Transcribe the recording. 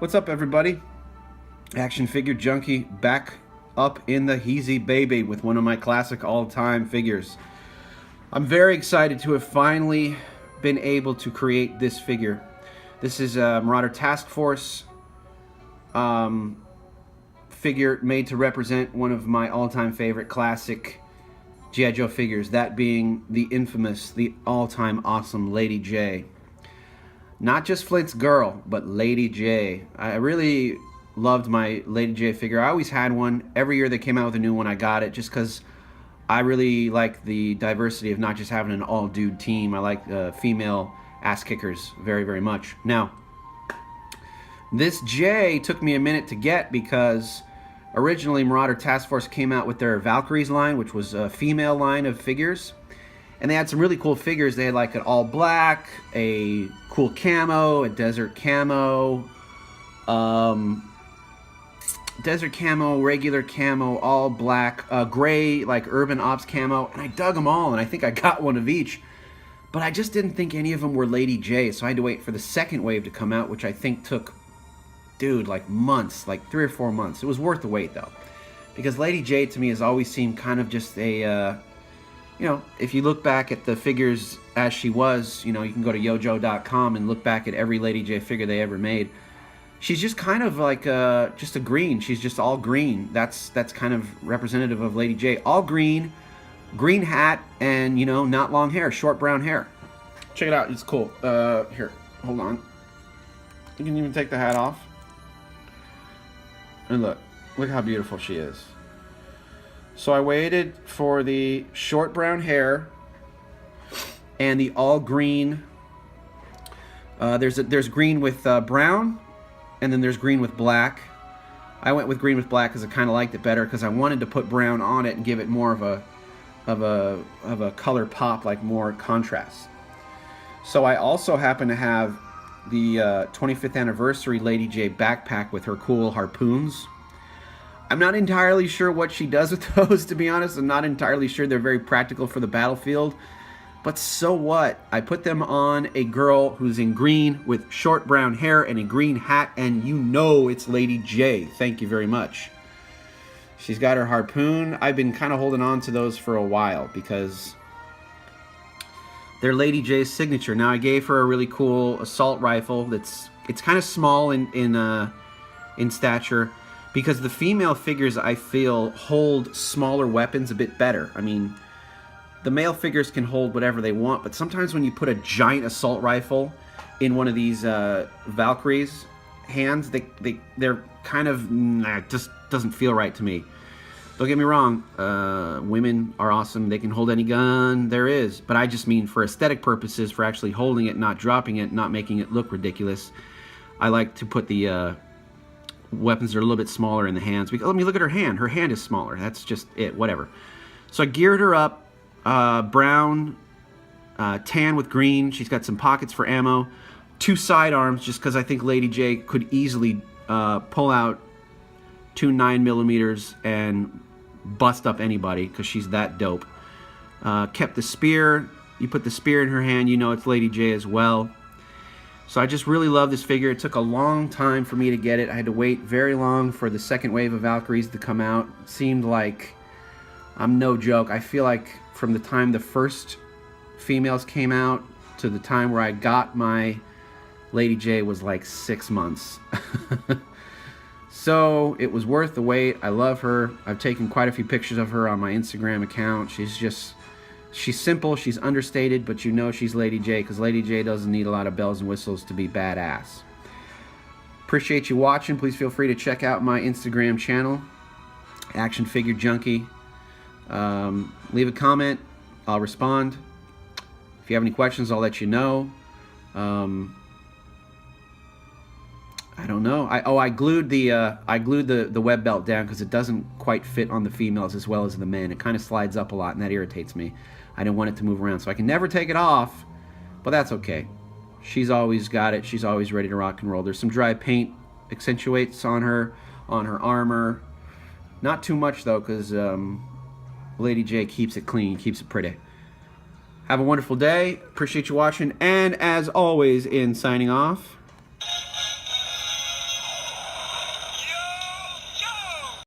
What's up, everybody? Action Figure Junkie back up in the heezy baby with one of my classic all-time figures. I'm very excited to have finally been able to create this figure. This is a Marauder Task Force figure made to represent one of my all-time favorite classic G.I. Joe figures, that being the infamous, the all-time awesome Lady Jaye. Not just Flint's girl, but Lady Jaye. I really loved my Lady Jaye figure. I always had one. Every year they came out with a new one, I got it just because I really like the diversity of not just having an all-dude team. I like female ass kickers very, very much. Now, this Jaye took me a minute to get because originally Marauder Task Force came out with their Valkyries line, which was a female line of figures. And they had some really cool figures. They had like an all black, a cool camo, a desert camo, regular camo, all black, gray, like urban ops camo. And I dug them all, and I think I got one of each. But I just didn't think any of them were Lady Jaye, so I had to wait for the second wave to come out, which I think took, dude, like months, like 3 or 4 months. It was worth the wait, though. Because Lady Jaye, to me, has always seemed kind of just a... you know, if you look back at the figures as she was, you know, you can go to yojo.com and look back at every Lady Jaye figure they ever made. She's just kind of like just a green. She's just all green. That's kind of representative of Lady Jaye. All green, green hat, and, you know, not long hair, short brown hair. Check it out. It's cool. Here, hold on. You can even take the hat off. And look how beautiful she is. So I waited for the short brown hair and the all green. There's green with brown, and then there's green with black. I went with green with black because I kind of liked it better because I wanted to put brown on it and give it more of a color pop, like more contrast. So I also happen to have the 25th anniversary Lady Jaye backpack with her cool harpoons. I'm not entirely sure what she does with those, to be honest. I'm not entirely sure they're very practical for the battlefield. But so what? I put them on a girl who's in green with short brown hair and a green hat, and you know it's Lady Jaye. Thank you very much. She's got her harpoon. I've been kind of holding on to those for a while because they're Lady Jaye's signature. Now, I gave her a really cool assault rifle it's kind of small in stature, because the female figures, I feel, hold smaller weapons a bit better. I mean, the male figures can hold whatever they want, but sometimes when you put a giant assault rifle in one of these Valkyries' hands, they're kind of, just doesn't feel right to me. Don't get me wrong, women are awesome. They can hold any gun there is, but I just mean for aesthetic purposes, for actually holding it, not dropping it, not making it look ridiculous, I like to put the weapons that are a little bit smaller in the hands. Let me look at her hand. Her hand is smaller. That's just it. Whatever. So I geared her up. Brown, tan with green. She's got some pockets for ammo. 2 sidearms, just because I think Lady Jaye could easily pull out 2 9mm and bust up anybody, because she's that dope. Kept the spear. You put the spear in her hand, you know it's Lady Jaye as well. So I just really love this figure. It took a long time for me to get it. I had to wait very long for the second wave of Valkyries to come out. It seemed like, I'm no joke, I feel like from the time the first females came out to the time where I got my Lady Jaye was like 6 months. So it was worth the wait. I love her. I've taken quite a few pictures of her on my Instagram account. She's simple, she's understated, but you know she's Lady Jaye, because Lady Jaye doesn't need a lot of bells and whistles to be badass. Appreciate you watching. Please feel free to check out my Instagram channel, Action Figure Junkie. Leave a comment. I'll respond. If you have any questions, I'll let you know. I don't know. I glued the web belt down because it doesn't quite fit on the females as well as the men. It kind of slides up a lot, and that irritates me. I don't want it to move around, so I can never take it off, but that's okay. She's always got it. She's always ready to rock and roll. There's some dry paint accentuates on her armor. Not too much, though, because Lady Jaye keeps it clean, keeps it pretty. Have a wonderful day. Appreciate you watching, and as always, in signing off,